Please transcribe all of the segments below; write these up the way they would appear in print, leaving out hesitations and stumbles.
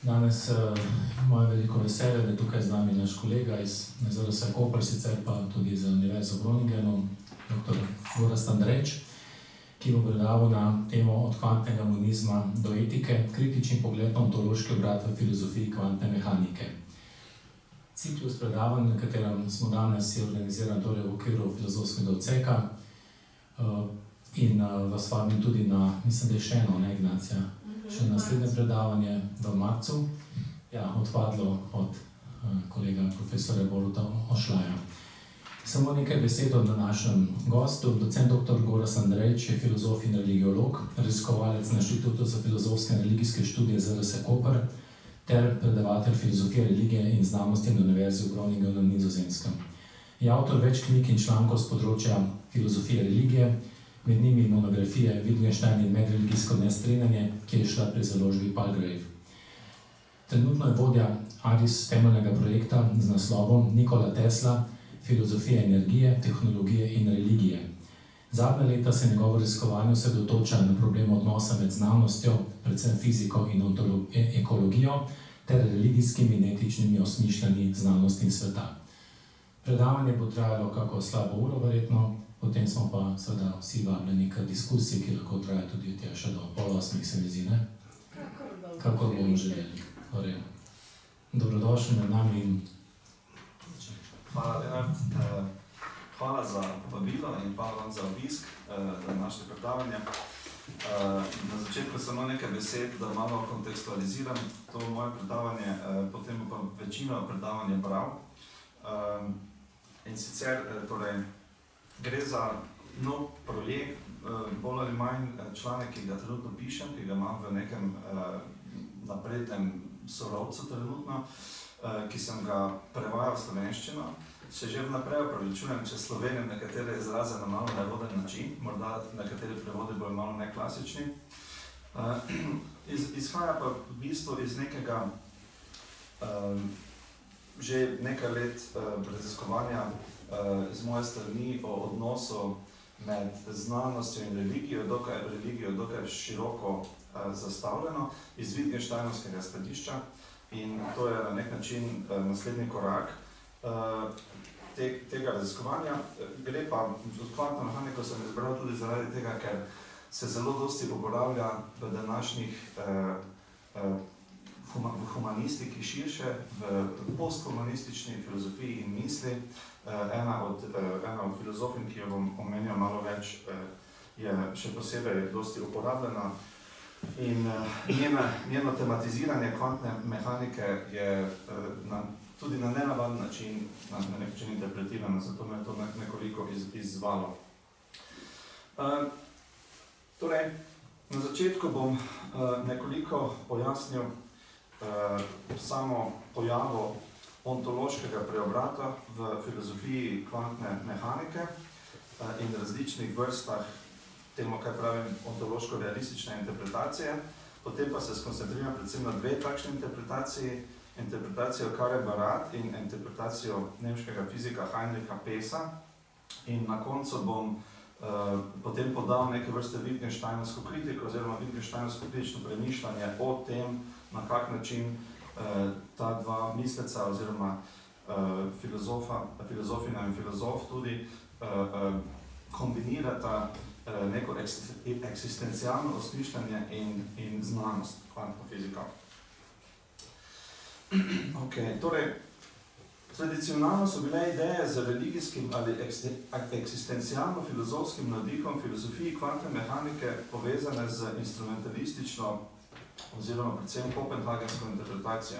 Danes ima veliko veselje, da je tukaj z nami naš kolega iz ZRS Koper, sicer pa tudi iz Univerze v Groningenu, dr. Gorazd Andrejč, ki bo predaval na temo od kvantnega monizma do etike, kritični pogled na ontološki obrat v filozofiji kvantne mehanike. Ciklus predavanj, na katerem smo danes, je organiziran torej v okviru filozofskega odseka in vas vabim tudi na, mislim, da je še eno, ne Ignacija? Še naslednje predavanje v marcu, odpadlo od kolega profesorja Boruta Ošlaja. Samo nekaj besed o današnjem gostu. Docent dr. Gorazd Andrejč je filozof in religiolog, raziskovalec na Inštitutu za filozofske in religijske študije ZRS Koper ter predavatelj filozofije, religije in znanosti na Univerzi v Groningenu na Nizozemskem. Je avtor več knjig in člankov z področja filozofije religije, med njimi monografije Wittgenstein in medreligijsko nestrinjanje, ki je šla pri založbi Palgrave. Trenutno je vodja ARIS temeljnega projekta z naslovom Nikola Tesla, filozofija energije, tehnologije in religije. Zadnja leta se njegovo raziskovanje osredotoča na problem odnosa med znanostjo, predvsem fiziko in ekologijo, ter religijskimi in etičnimi osmišljanji znanosti in sveta. Predavanje bo trajalo kako slabo uro verjetno, potem smo pa seveda vsi vabljeni k diskusiji, ki lahko traja tudi še do 7:30, se mi zdi, ne? Kakor bomo želeli. Torej, dobrodošli med nami in Hvala, Lenart. Hvala za povabilo in hvala vam za obisk današnje predavanje. Na začetku samo nekaj besed, da malo kontekstualiziram to moje predavanje, potem pa večino predavanja bral. In sicer, torej, gre za nov projekt, bolj ali manj članek, ki ga trenutno pišem, ki ga imam v nekem naprednem sorovcu trenutno, ki sem ga prevajal v slovenščino. Se že vnaprej opravičujem, če slovenim nekatere izraze na malo neroden način, morda nekateri prevodi bojo malo neklasični. Izhaja pa v bistvu iz nekega že nekaj let raziskovanja z moje strani o odnosu med znanostjo in religijo dokaj široko zastavljeno iz Wittgensteinovskega stališča, in to je na nek način naslednji korak tega raziskovanja. Gre pa v kvantno mehaniko sem izbral tudi zaradi tega, ker se zelo dosti uporablja v današnjih v humanistiki širše, v posthumanistični filozofiji in misli. Ena od filozofin, ki jo bom omenjal malo več, je še posebej dosti uporabljena in njeno tematiziranje kvantne mehanike je tudi na nenavaden način, na nek način interpretirano, zato me je to nekoliko izzvalo. Torej, na začetku bom nekoliko pojasnil samo pojavo ontološkega preobrata v filozofiji kvantne mehanike in različnih vrstah temu, kaj pravim, ontološko-realistične interpretacije. Potem pa se skoncentriram predvsem na dve takšne interpretaciji, interpretacijo Karl Barat in interpretacijo nemškega fizika Heinricha Pesa. In na koncu bom potem podal neke vrste Wittgensteinovsko kritiko oziroma Wittgensteinovsko kritično premišljanje o tem, na kak način ta dva misleca oziroma filozofina in filozof tudi kombinirata neko eksistencialno osmišljanje in znanost, kvantno fiziko. Torej, tradicionalno so bile ideje z religijskim ali eksistencialno-filozofskim navdihom filozofiji kvantne mehanike povezane z instrumentalistično oziroma predvsem kopenhagensko interpretacijo.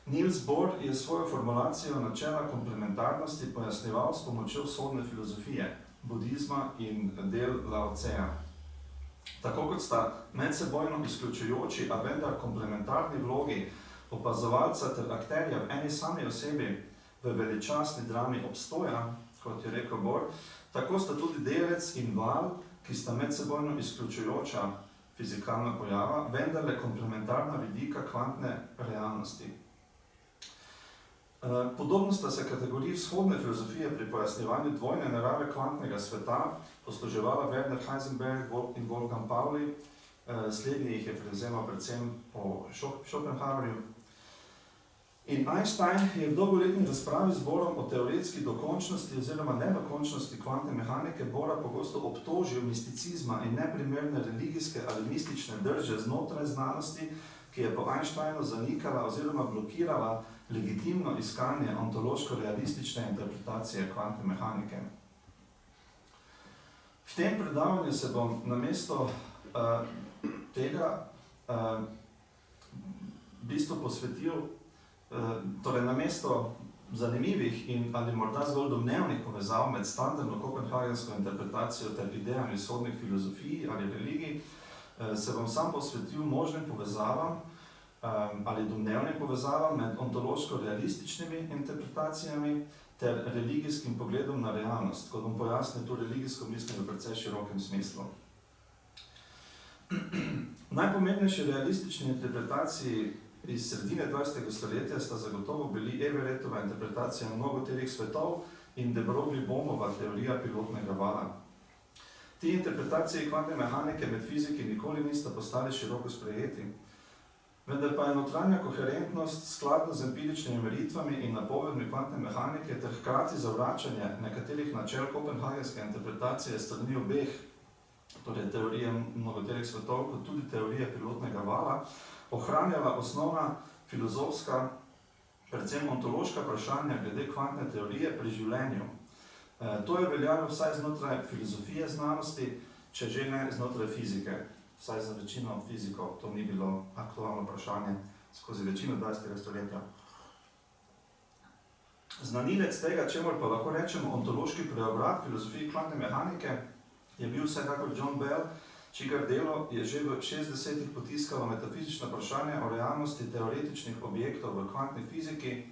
Niels Bohr je svojo formulacijo načela komplementarnosti pojasnjeval s pomočjo vzhodne filozofije, budizma in del Lao Tseja. Tako kot sta medsebojno izključujoči, a vendar komplementarni vlogi opazovalca ter akterja v eni sami osebi v veličastni drami obstoja, kot je rekel Bohr, tako sta tudi delec in val, ki sta medsebojno izključujoča fizikalna pojava, vendarle komplementarna vidika kvantne realnosti. Podobno sta se kategoriji vzhodne filozofije pri pojasnjevanju dvojne narave kvantnega sveta posluževala Werner Heisenberg in Wolfgang Pauli, slednji jih je prevzemal predvsem po Schopenhauerju. In Einstein je v dolgoletni razpravi z Bohrom o teoretski dokončnosti oziroma nedokončnosti kvantne mehanike Bohra pogosto obtožil misticizma in neprimerne religijske ali mistične drže znotraj znanosti, ki je po Einsteinu zanikala oziroma blokirala legitimno iskanje ontološko-realistične interpretacije kvantne mehanike. V tem predavanju se bom namesto tega v bistvu posvetil, torej namesto zanimivih in ali morda zgolj domnevnih povezav med standardno kopenhagensko interpretacijo ter idejami vzhodnih filozofij ali religij, se bom sam posvetil možnim povezavam ali domnevnim povezavam med ontološko-realističnimi interpretacijami ter religijskim pogledom na realnost, kot bom pojasnil tu religijsko mislim v precej širokem smislu. Najpomembnejši realistični interpretaciji iz sredine 20. stoletja sta zagotovo bili Everettova interpretacija mnogoterih svetov in de Broglie-Bohmova teorija pilotnega vala. Ti interpretacije kvantne mehanike med fiziki nikoli nista postali široko sprejeti, vendar pa je notranja koherentnost skladno z empiričnimi meritvami in napovedmi kvantne mehanike ter hkrati zavračanje nekaterih načel kopenhagenske interpretacije strani obeh, torej teorije mnogoterih svetov, kot tudi teorije pilotnega vala, ohranjala osnovna filozofska, predvsem ontološka vprašanja glede kvantne teorije pri življenju. To je veljalo vsaj znotraj filozofije znanosti, če že ne znotraj fizike. Vsaj za večino fizikov to ni bilo aktualno vprašanje skozi večino 20. stoletja. Znanilec tega, čemur pa lahko rečemo ontološki preobrat filozofiji kvantne mehanike, je bil vsekakor John Bell, čigar delo je že v 60-ih potiskalo metafizična vprašanja o realnosti teoretičnih objektov v kvantni fiziki,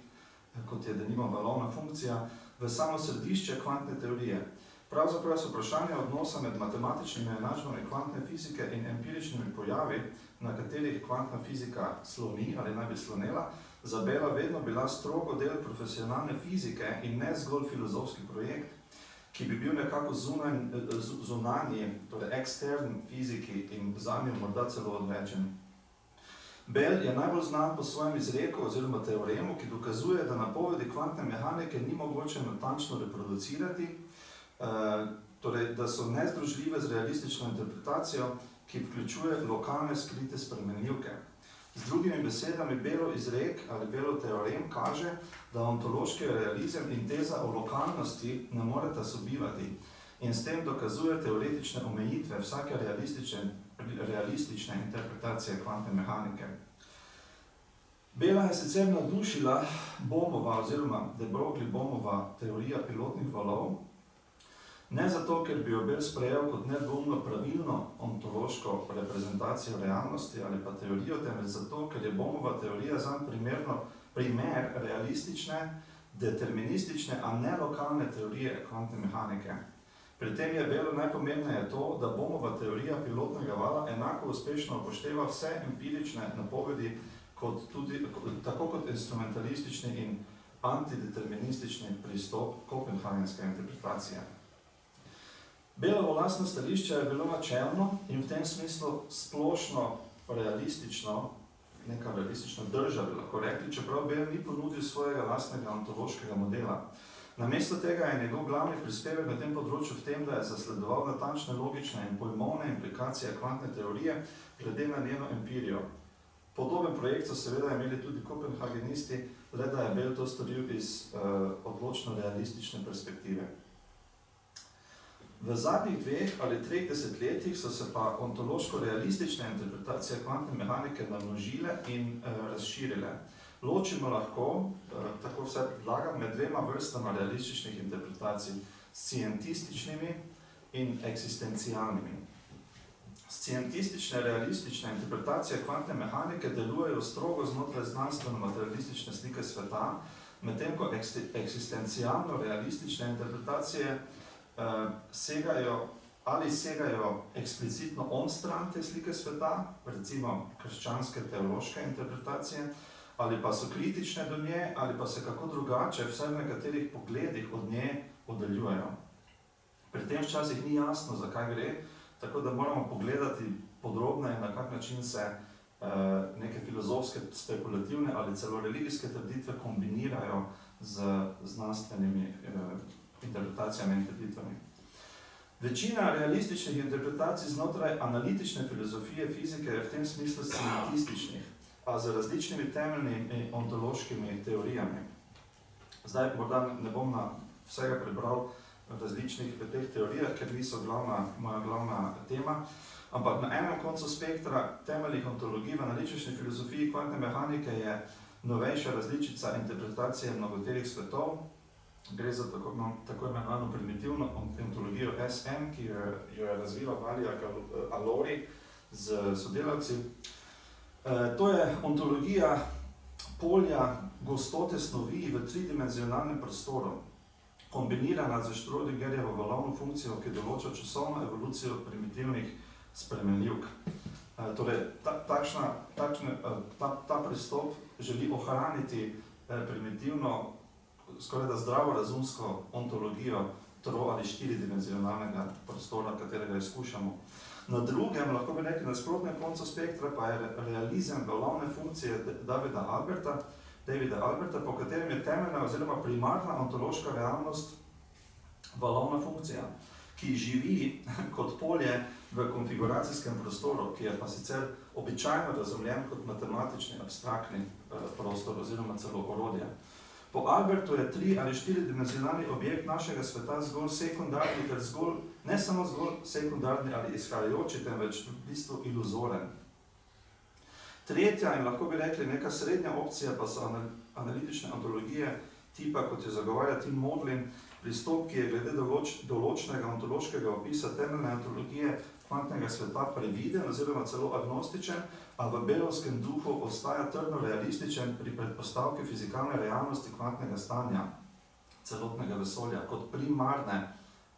kot je denimo valovna funkcija, v samo središče kvantne teorije. Pravzaprav so vprašanja odnosa med matematičnimi enačbami kvantne fizike in empiričnimi pojavi, na katerih kvantna fizika slomi ali naj bi slonela, za Bella vedno bila strogo del profesionalne fizike in ne zgolj filozofski projekt, ki bi bil nekako zunanji, torej ekstern fiziki in zanjo morda celo odvečen. Bell je najbolj znan po svojem izreku oziroma teoremu, ki dokazuje, da napovedi kvantne mehanike ni mogoče natančno reproducirati, torej da so nezdružljive z realistično interpretacijo, ki vključuje lokalne skrite spremenljivke. Z drugimi besedami, Bellov izrek ali Bellov teorem kaže, da ontološki realizem in teza o lokalnosti ne moreta sobivati in s tem dokazuje teoretične omejitve vsake realistične interpretacije kvantne mehanike. Bella je sicer navdušila Bohmova oziroma de Broglie-Bohmova teorija pilotnih valov, ne zato, ker bi jo Bell sprejel kot nedvomno pravilno ontološko reprezentacijo realnosti ali pa teorijo, temveč zato, ker je Bohmova teorija zanj primer realistične, deterministične, a ne lokalne teorije kvantne mehanike. Pri tem je Bellu najpomembneje to, da Bohmova teorija pilotnega vala enako uspešno upošteva vse empirične napovedi, tako kot instrumentalistični in antideterministični pristop kopenhagenske interpretacije. Bellovo lastno stališče je bilo načelno in v tem smislu splošno realistično, neka realistična drža bi lahko rekli, čeprav Bell ni ponudil svojega lastnega ontološkega modela. Namesto tega je njegov glavni prispevek na tem področju v tem, da je zasledoval natančne logične in pojmovne implikacije kvantne teorije glede na njeno empirijo. Podoben projekt so seveda imeli tudi kopenhagenisti, le da je Bell to storil iz odločno realistične perspektive. V zadnjih 2 ali 3 desetletjih so se pa ontološko-realistične interpretacije kvantne mehanike namnožile in razširile. Ločimo lahko, tako vse predlagam, med 2 vrstama realističnih interpretacij, scientističnimi in eksistencialnimi. Scientistične realistične interpretacije kvantne mehanike delujejo strogo znotraj znanstveno-materialistične slike sveta, medtem ko eksistencialno realistične interpretacije segajo eksplicitno onstran te slike sveta, recimo krščanske teološke interpretacije, ali pa so kritične do nje, ali pa se kako drugače, vsaj v nekaterih pogledih od nje oddaljujejo. Pri tem včasih ni jasno, zakaj gre, tako da moramo pogledati podrobneje, na kak način se neke filozofske, spekulativne ali celo religijske trditve kombinirajo z znanstvenimi interpretacijami in trditvami. Večina realističnih interpretacij znotraj analitične filozofije fizike je v tem smislu scientističnih, a z različnimi temeljnimi ontološkimi teorijami. Zdaj morda ne bom na vsega prebral različnih teh teorijah, ker niso moja glavna tema, ampak na enem koncu spektra temeljnih ontologij v analitični filozofiji kvantne mehanike je novejša različica interpretacije mnogoterih svetov. Gre za tako imenovano primitivno ontologijo SM, ki jo je razvila Valia Allori z sodelavci. To je ontologija polja gostote snovi v tridimenzionalnem prostoru, kombinirana z Schrödingerjevo valovno funkcijo, ki določa časovno evolucijo primitivnih spremenljivk. Torej, ta pristop želi ohraniti primitivno, skoraj da zdravorazumsko ontologijo tro- ali štiridimenzionalnega prostora, katerega izkušamo. Na drugem, lahko bi rekli nasprotnem koncu spektra, pa je realizem valovne funkcije Davida Alberta, po katerem je temeljna oziroma primarna ontološka realnost valovna funkcija, ki živi kot polje v konfiguracijskem prostoru, ki je pa sicer običajno razumljen kot matematični abstraktni prostor oziroma celo orodje. Po Albertu je tri- ali štiridimenzionalni objekt našega sveta zgolj sekundarni, ter ne samo zgolj sekundarni ali izhajajoči, temveč v bistvu iluzoren. Tretja in lahko bi rekli neka srednja opcija pa so analitične ontologije tipa, kot jo zagovarja Tim Maudlin, pristop, ki je glede določnega ontološkega opisa temeljne ontologije kvantnega sveta previden oziroma celo agnostičen, a v Bellovskem duhu ostaja trdno realističen pri predpostavki fizikalne realnosti kvantnega stanja celotnega vesolja kot primarne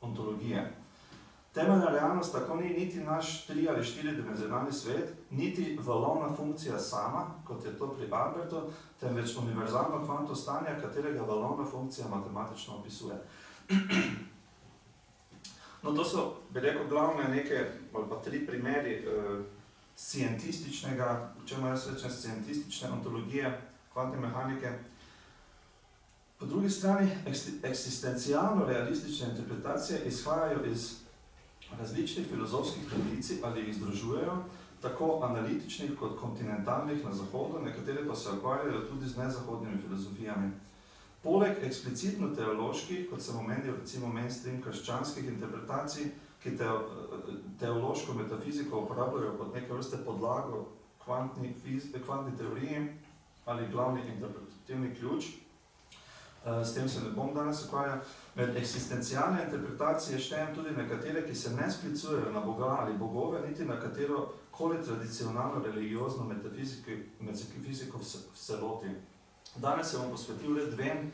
ontologije. Temeljna realnost tako ni niti naš tri- ali štiridimenzionalni svet, niti valovna funkcija sama, kot je to pri Albertu, temveč univerzalno kvantno stanje, katerega valovna funkcija matematično opisuje. No, to so, bi rekel, glavne neke, ali pa tri primeri scientističnega, čemu jaz rečem scientistične ontologije kvantne mehanike. Po drugi strani, eksistencialno-realistične interpretacije izhajajo iz različnih filozofskih tradicij ali jih združujejo, tako analitičnih kot kontinentalnih na zahodu, nekatere pa se ukvarjajo tudi z nezahodnimi filozofijami. Poleg eksplicitno-teoloških, kot sem omenil, recimo mainstream krščanskih interpretacij, ki teološko metafiziko uporabljajo kot neke vrste podlago kvantni teoriji ali glavni interpretativni ključ, s tem se ne bom danes ukvarjal. Med eksistencialne interpretacije štejem tudi nekatere, ki se ne sklicujejo na Boga ali bogove, niti na katero koli tradicionalno religiozno metafiziko v celoti. Danes se bom posvetil le dvem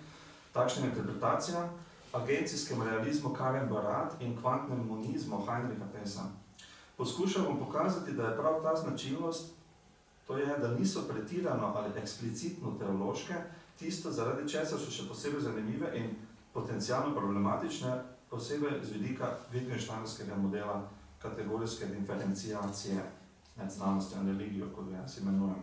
takšnim interpretacijam, agencijskem realizmu Karen Barat in kvantnem monizmu Heinricha Pesa. Poskušal bom pokazati, da je prav ta značilnost, to je, da niso pretirano ali eksplicitno teološke, tisto, zaradi česar so še posebej zanimive in potencialno problematične, posebej z vidika Wittgensteinovskega modela kategorijske diferenciacije med znanostjo in religijo, kot ga jaz imenujem.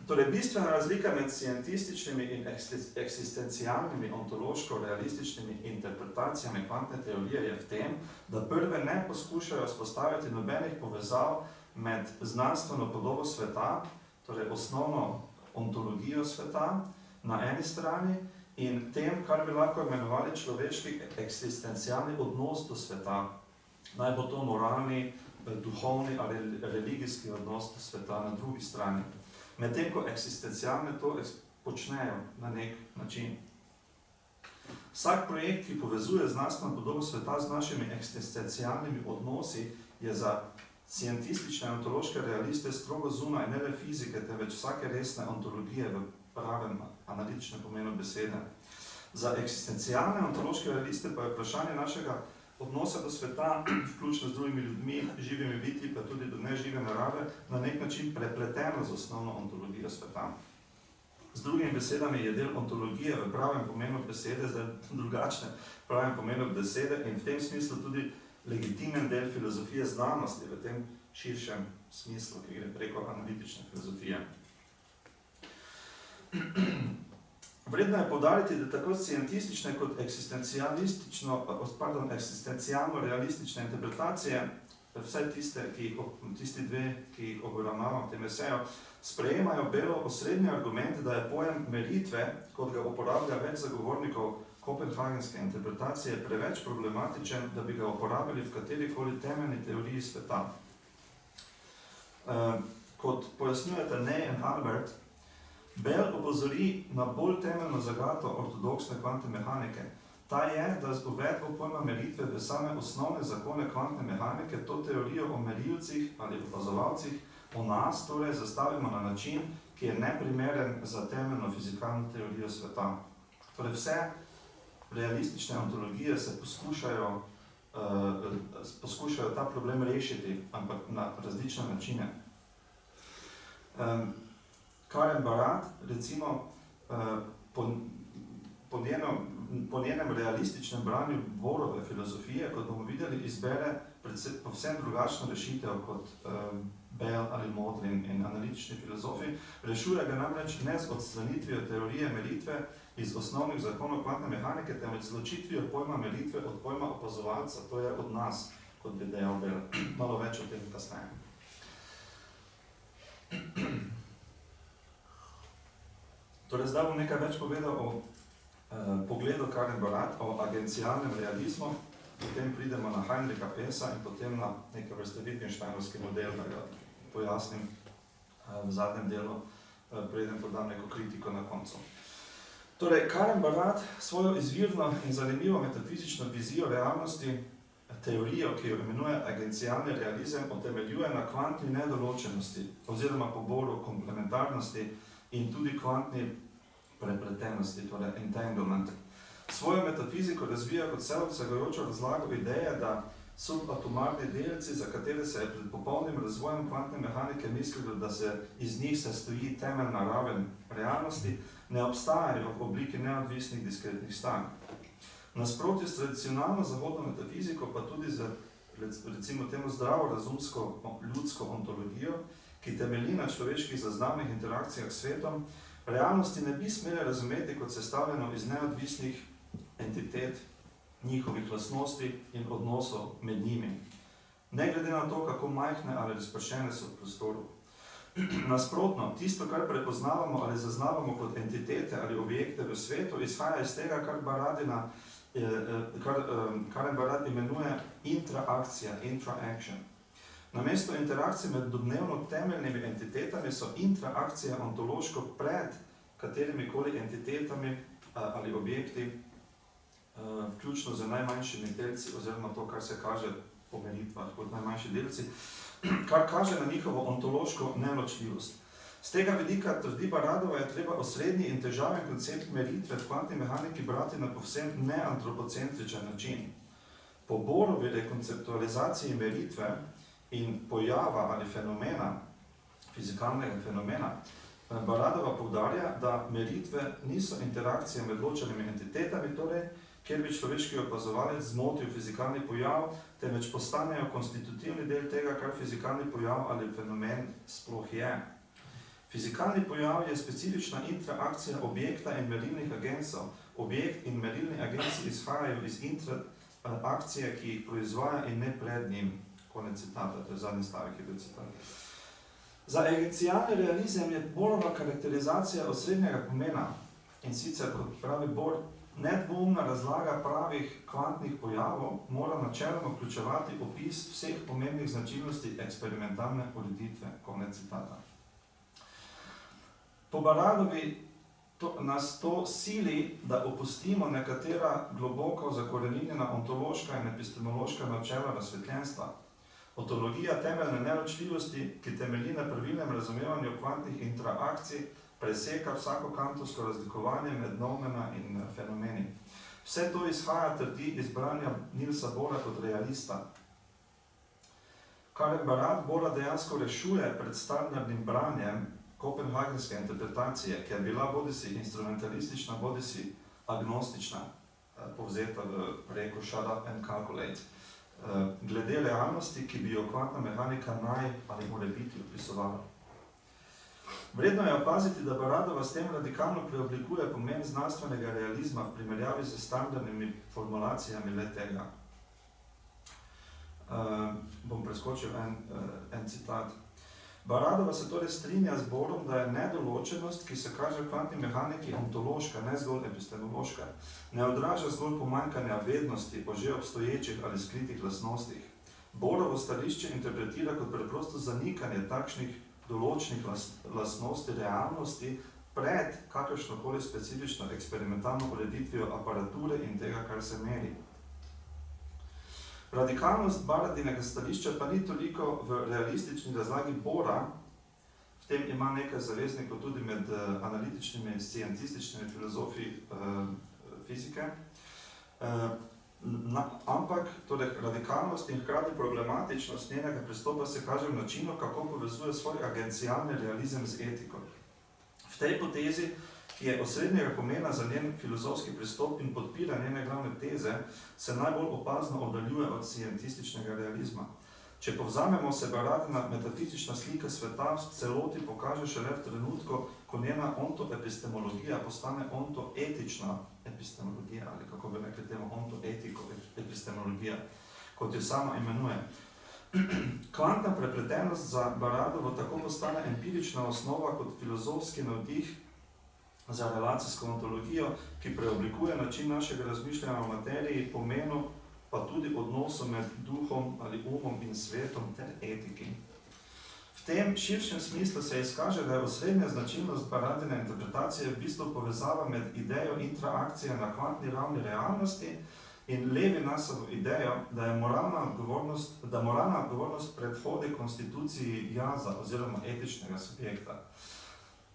Torej, bistvena razlika med scientističnimi in eksistencialnimi ontološko-realističnimi interpretacijami kvantne teorije je v tem, da prve ne poskušajo spostaviti nobenih povezav med znanstveno podobo sveta, torej osnovno ontologijo sveta na eni strani in tem, kar bi lahko imenovali človeški eksistencialni odnos do sveta. Naj bo to moralni, duhovni ali religijski odnos do sveta na drugi strani. Medtem ko eksistencialne to počnejo na nek način. Vsak projekt, ki povezuje znanstveno podobo sveta z našimi eksistencialnimi odnosi, je za scientistične ontološke realiste strogo zunaj ne le fizike, temveč vsake resne ontologije v pravem analitičnem pomenu besede. Za eksistencialne ontološke realiste pa je vprašanje našega odnosa do sveta, vključno z drugimi ljudmi, živimi bitji, pa tudi do nežive narave, na nek način prepleteno z osnovno ontologijo sveta. Z drugimi besedami je del ontologije v pravem pomenu besede, zdaj drugačne pravem pomenu besede in v tem smislu tudi legitimen del filozofije znanosti v tem širšem smislu, ki gre preko analitične filozofije. Vredno je poudariti, da tako scientistične kot eksistencialno-realistične interpretacije, vse tisti dve, ki jih obravnavamo v tem eseju, sprejemajo belo osrednji argument, da je pojem meritve, kot ga uporablja več zagovornikov kopenhagenske interpretacije, preveč problematičen, da bi ga uporabili v katerikoli temeljni teoriji sveta. Kot pojasnjujete Ney in Albert, Bell opozori na bolj temeljno zagato ortodoksne kvantne mehanike. Ta je, da z uvedbo pojma meritve v same osnovne zakone kvantne mehanike to teorijo o merilcih ali opazovalcih o nas torej zastavimo na način, ki je neprimeren za temeljno fizikalno teorijo sveta. Torej vse realistične ontologije se poskušajo ta problem rešiti, ampak na različne načine. Karen Barat, recimo, po njenem realističnem branju Bohrove filozofije, kot bomo videli, izbere povsem drugačno rešitev kot Bell ali Modlin in analitični filozofi. Rešuje ga namreč ne z odstranitvijo teorije meritve iz osnovnih zakonov kvantne mehanike, temveč z ločitvijo pojma meritve od pojma opazovalca, to je od nas, kot bi dejal Bell. Malo več o tem kasneje. Torej, zdaj bom nekaj več povedal o pogledu Karen Barat, o agencialnem realizmu, potem pridemo na Heinricha Pesa in potem na nekaj vrste Wittgensteinovski model, da ga pojasnim v zadnjem delu, preden podam neko kritiko na koncu. Torej, Karen Barat svojo izvirno in zanimivo metafizično vizijo realnosti, teorijo, ki jo imenuje agencialni realizem, utemeljuje na kvantni nedoločenosti oziroma poboru komplementarnosti in tudi kvantni prepletenosti, torej entanglement. Svojo metafiziko razvija kot vseobsegajočo razlago ideje, da subatomarni delci, za katere se je pred popolnim razvojem kvantne mehanike mislilo, da se iz njih sestoji temeljna raven realnosti, ne obstajajo v obliki neodvisnih diskretnih stanj. Nasprotju s tradicionalno zahodno metafiziko, pa tudi z recimo temu zdravo razumsko ljudsko ontologijo, ki temelji na človeških zaznavnih interakcijah s svetom, realnosti ne bi smeli razumeti kot sestavljeno iz neodvisnih entitet, njihovih lastnosti in odnosov med njimi. Ne glede na to, kako majhne ali razpršene so v prostoru. Nasprotno, tisto, kar prepoznavamo ali zaznavamo kot entitete ali objekte v svetu, izhaja iz tega, kar Barat imenuje intraakcija, intraaction. Namesto interakcije med domnevno temeljnimi entitetami so intraakcije ontološko pred katerimikoli entitetami ali objekti, vključno z najmanjšimi delci, oziroma to, kar se kaže po meritvah kot najmanjši delci, kar kaže na njihovo ontološko neločljivost. Z tega vidika, trdi Baradova, je treba osrednji in težaven koncept meritve v kvantni mehaniki brati na povsem neantropocentričen način. Po Bohrovi rekonceptualizaciji meritve in pojava ali fenomena, fizikalnega fenomena, Baradova poudarja, da meritve niso interakcije med ločenimi entitetami, torej, kjer bi človeški opazovalec zmotil fizikalni pojav, temveč postanejo konstitutivni del tega, kar fizikalni pojav ali fenomen sploh je. Fizikalni pojav je specifična interakcija objekta in merilnih agencov. Objekt in merilni agenci izhajajo iz interakcije, ki jih proizvaja in ne pred njim. Konec citata, to je zadnji stavek, ki je bil citat. Za agencialni realizem je Bohrova karakterizacija osrednjega pomena, in sicer, kot pravi Bohr, nedvoumna razlaga pravih kvantnih pojavov mora načeloma vključevati opis vseh pomembnih značilnosti eksperimentalne ureditve. Konec citata. Po Baradovi nas to sili, da opustimo nekatera globoko zakoreninjena ontološka in epistemološka načela razsvetljenstva. Ontologija temeljne neločljivosti, ki temelji na pravilnem razumevanju kvantnih interakcij, preseka vsako kantovsko razlikovanje med noumena in fenomeni. Vse to izhaja, trdi, iz branja Nilsa Bohra kot realista. Karen Barat Bohra dejansko rešuje pred standardnim branjem kopenhagenske interpretacije, ki je bila bodisi instrumentalistična, bodisi agnostična, povzeta v reku shut up and calculate. glede realnosti, ki bi jo kvantna mehanika naj ali mora biti opisovala. Vredno je opaziti, da Baradova s tem radikalno preoblikuje pomen znanstvenega realizma v primerjavi z standardnimi formulacijami le-tega. Bom preskočil en citat. Baradova se torej strinja z Bohrom, da je nedoločenost, ki se kaže v kvantni mehaniki, ontološka, ne zgolj epistemološka. Ne odraža zgolj pomanjkanja vednosti o že obstoječih ali skritih lastnostih. Bohrovo stališče interpretira kot preprosto zanikanje takšnih določenih lastnosti realnosti pred kakršnokoli specifično eksperimentalno ureditvijo aparature in tega, kar se meri. Radikalnost Baradinega stališča pa ni toliko v realistični razlagi Bohra, v tem ima nekaj zaveznikov tudi med analitičnimi in scientističnimi filozofi fizike, ampak torej, radikalnost in hkrati problematičnost njenega pristopa se kaže v načinu, kako povezuje svoj agencialni realizem z etiko. V tej potezi, ki je osrednjega pomena za njen filozofski pristop in podpira njene glavne teze, se najbolj opazno oddaljuje od scientističnega realizma. Če povzamemo, se Baradina metafizična slika sveta v celoti pokaže šele v trenutku, ko njena ontoepistemologija postane ontoetična epistemologija, ali kako bi rekli temu, ontoetiko epistemologija, kot jo sama imenuje. Kvantna prepletenost za Baradovo tako postane empirična osnova kot filozofski navdih za relacijsko ontologijo, ki preoblikuje način našega razmišljanja o materiji, pomenu, pa tudi odnosu med duhom ali umom in svetom ter etiki. V tem širšem smislu se izkaže, da je osrednja značilnost Baradine interpretacije v bistvu povezava med idejo interakcije na kvantni ravni realnosti in Levinasovo idejo, da moralna odgovornost predhodi konstituciji jaza oziroma etičnega subjekta.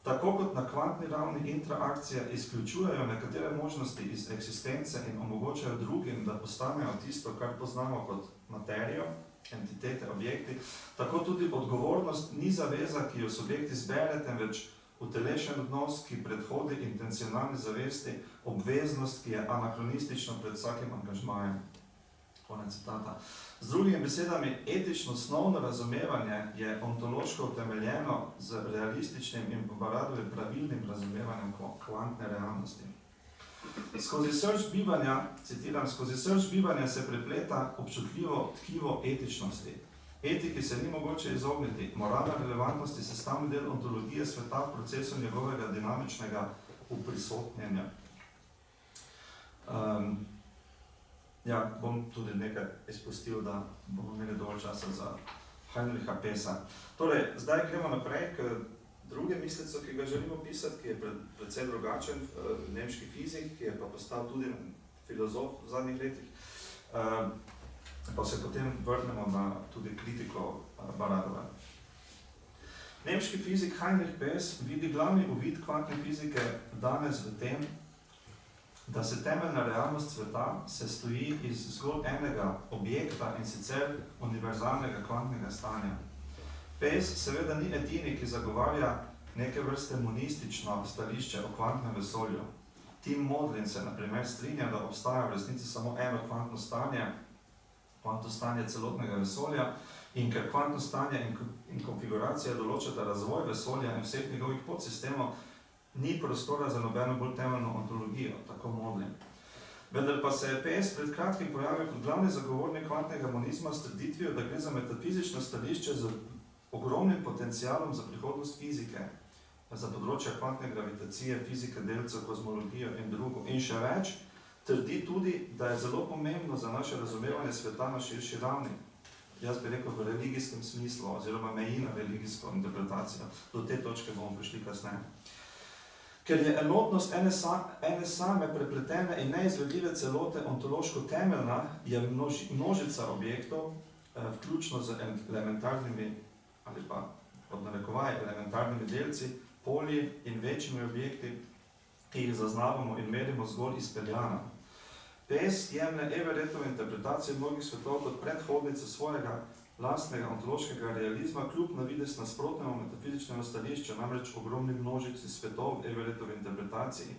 Tako kot na kvantni ravni interakcije izključujejo nekatere možnosti iz eksistence in omogočajo drugim, da postanejo tisto, kar poznamo kot materijo, entitete, objekti, tako tudi odgovornost ni zaveza, ki jo subjekt izbere, temveč utelešen odnos, ki predhodi intencionalni zavesti, obveznost, ki je anahronistična pred vsakim angažmajem. Konec citata. Z drugimi besedami, etično osnovno razumevanje je ontološko utemeljeno z realističnim in po Baradovem pravilnim razumevanjem kvantne realnosti. Skozi srž bivanja, citiram, skozi srž bivanja se prepleta občutljivo tkivo etičnosti. Etiki se ni mogoče izogniti, moralna relevantnost je sestavni del ontologije sveta v procesu njegovega dinamičnega uprisotnjenja. Bom tudi nekaj izpustil, da bomo imeli dovolj časa za Heinricha Pesa. Torej, zdaj gremo naprej k druge mislico, ki ga želimo pisati, ki je precej drugačen, nemški fizik, ki je pa postal tudi filozof v zadnjih letih. Pa se potem vrnemo na tudi kritiko Baradova. Nemški fizik Heinrich Pes vidi glavni uvid kvantne fizike danes v tem, da se temeljna realnost sveta sestoji iz zgolj enega objekta in sicer univerzalnega kvantnega stanja. Pes seveda ni edini, ki zagovarja neke vrste monistično stališče o kvantnem vesolju. Tim Modlin se na primer strinja, da obstaja v resnici samo eno kvantno stanje celotnega vesolja in ker kvantno stanje in konfiguracija določata razvoj vesolja in vseh njegovih podsistemov, ni prostora za nobeno bolj temeljno ontologijo, tako Modlin. Vendar pa se je Pes pred kratkim pojavil kot glavni zagovornik kvantnega monizma s trditvijo, da gre za metafizično stališče z ogromnim potencialom za prihodnost fizike, za področja kvantne gravitacije, fizike delcev, kozmologijo in drugo. In še več, trdi tudi, da je zelo pomembno za naše razumevanje sveta na širši ravni. Jaz bi rekel v religijskem smislu, oziroma meji na religijsko interpretacijo. Do te točke bomo prišli kasneje. Ker je enotnost ene same prepletene in neizvedljive celote ontološko temeljna, je množica objektov, vključno z elementarnimi, ali pa pod narekovaj elementarnimi delci, polji in večjimi objekti, ki jih zaznavamo in merimo zgolj izpeljana. Pes jemlje Everettovo interpretacijo mnogih svetov kot predhodnico svojega lastnega ontološkega realizma, kljub na videz nasprotnemu metafizičnemu stališču, namreč ogromni množici svetov v Everettovi interpretaciji.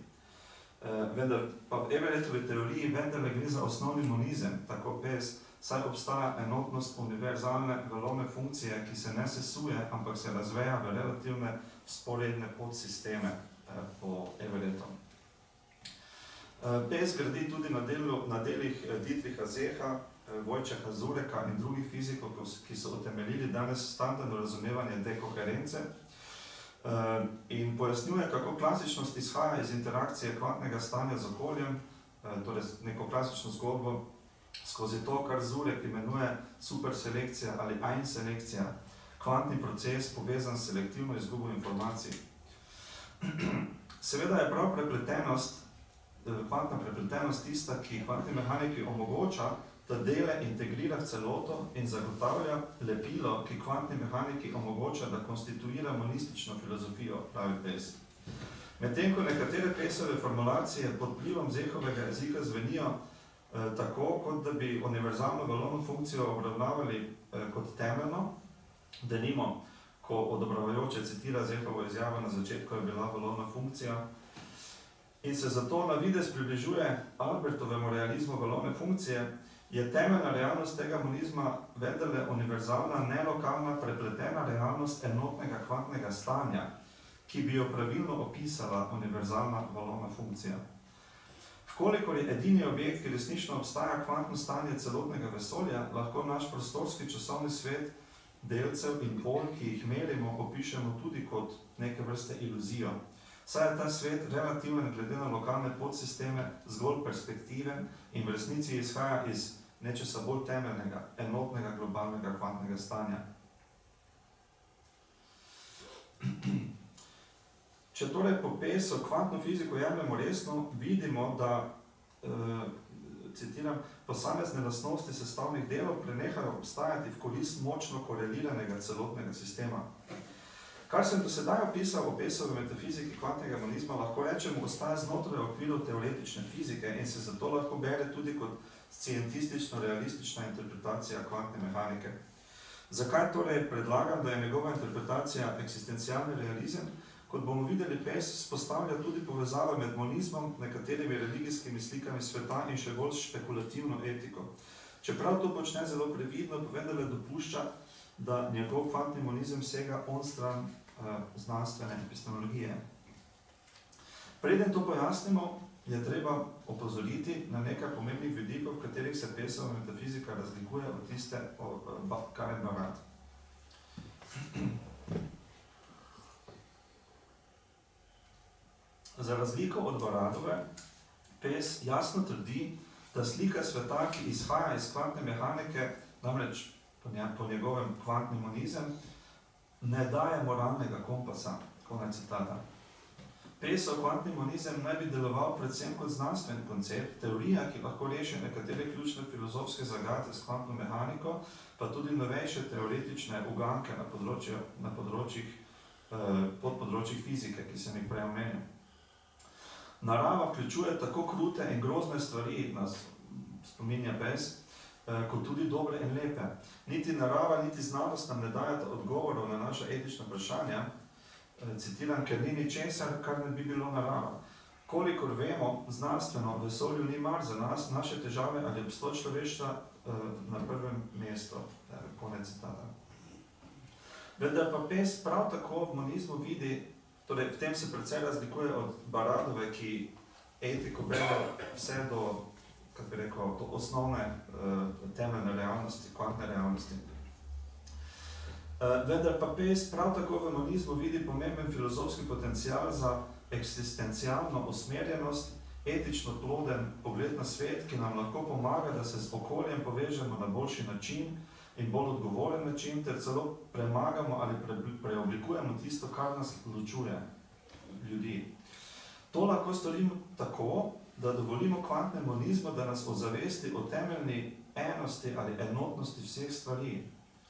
Vendar pa v Everettovi teoriji vendarle gre za osnovni monizem, tako Pes, saj obstaja enotnost univerzalne valovne funkcije, ki se ne sesuje, ampak se razveja v relativne vzporedne podsisteme po Everettu. PES gradi tudi na delih Dietricha Zeha, Vojčeha Zureka in drugih fizikov, ki so utemeljili danes standardno razumevanje dekoherence in pojasnjuje, kako klasičnost izhaja iz interakcije kvantnega stanja z okoljem, torej neko klasično zgodbo, skozi to, kar Zurek imenuje superselekcija ali einselekcija, kvantni proces povezan s selektivno izgubo informacij. Seveda je prav kvantna prepletenost tista, ki kvantni mehaniki omogoča, da dele integrira v celoto in zagotavlja lepilo, ki kvantni mehaniki omogoča, da konstituira monistično filozofijo, pravi PES. Medtem ko nekatere PES-ove formulacije pod vplivom Zehovega jezika zvenijo tako, kot da bi univerzalno valovno funkcijo obravnavali kot temeljno, denimo, ko odobravajoče citira Zehovo izjavo na začetku je bila valovna funkcija, in se zato na videz približuje Albertovemu realizmu valovne funkcije, je temeljna realnost tega monizma vendarle univerzalna, nelokalna, prepletena realnost enotnega kvantnega stanja, ki bi jo pravilno opisala univerzalna valovna funkcija. Vkolikor je edini objekt, ki resnično obstaja kvantno stanje celotnega vesolja, lahko naš prostorski časovni svet delcev in polj, ki jih merimo, opišemo tudi kot neke vrste iluzijo. Saj je ta svet relativen glede na lokalne podsisteme, zgolj perspektiven in v resnici izhaja iz nečesa bolj temeljnega, enotnega globalnega kvantnega stanja. Če torej po PES-u kvantno fiziko jemljemo resno, vidimo, da, citiram, posamezne lastnosti sestavnih delov prenehajo obstajati v korist močno koreliranega celotnega sistema. Kar sem do sedaj opisal o PES-ovi metafiziki kvantnega monizma, lahko rečemo, ostaja znotraj okvirov teoretične fizike in se zato lahko bere tudi kot scientistično-realistična interpretacija kvantne mehanike. Zakaj torej predlagam, da je njegova interpretacija eksistencialni realizem? Kot bomo videli, PES vzpostavlja tudi povezave med monizmom, nekaterimi religijskimi slikami sveta in še bolj špekulativno etiko. Čeprav to počne zelo previdno, pa vendarle dopušča, da njegov kvantni monizem sega onstran znanstvene epistemologije. Preden to pojasnimo, je treba opozoriti na nekaj pomembnih vidikov, v katerih se PES-ova metafizika razlikuje od tiste Karen Barat. Za razliko od Baradove, PES jasno trdi, da slika sveta, ki izhaja iz kvantne mehanike, namreč po njegovem kvantni monizem, ne daje moralnega kompasa. Konec citata. PES-ov kvantni monizem naj bi deloval predvsem kot znanstveni koncept, teorija, ki lahko reši nekatere ključne filozofske zagate s kvantno mehaniko, pa tudi novejše teoretične uganke na podpodročjih fizike, ki sem jih prej omenil. Narava vključuje tako krute in grozne stvari, nas spominja PES, kot tudi dobre in lepe. Niti narava, niti znanost nam ne dajeta odgovorov na naša etična vprašanja, citiram, ker ni ničesar, kar ne bi bilo narava. Kolikor vemo, znanstveno vesolju ni mar za nas, naše težave ali obstoj človeštva na prvem mestu. Konec citata. Vendar pa PES prav tako v monizmu vidi, torej v tem se precej razlikuje od Baradove, ki etiko bere vse do, kako bi rekel, do osnovne temeljne realnosti, kvantne realnosti. Vendar pa PES prav tako v monizmu vidi pomemben filozofski potencial za eksistencialno usmerjenost, etično ploden pogled na svet, ki nam lahko pomaga, da se z okoljem povežemo na boljši način in bolj odgovoren način, ter celo premagamo ali preoblikujemo tisto, kar nas ločuje, ljudi. To lahko storimo tako, da dovolimo kvantnemu monizmu, da nas ozavesti o temeljni enosti ali enotnosti vseh stvari.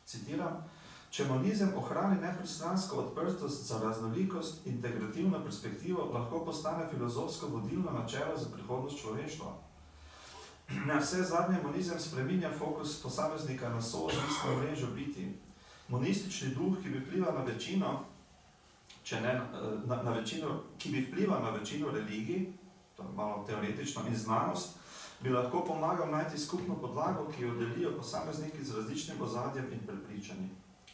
Citiram, če monizem ohrani nepristransko odprtost za raznolikost, integrativno perspektivo, lahko postane filozofsko vodilno načelo za prihodnost človeštva. Na vse zadnje monizem spreminja fokus posameznika na soodvisno mrežo biti. Monistični duh, ki bi vplival na večino, ki bi vplival na večino religij, to je malo teoretično, in znanost, bi lahko pomagal najti skupno podlago, ki jo delijo posamezniki z različnim ozadjem in prepričanji.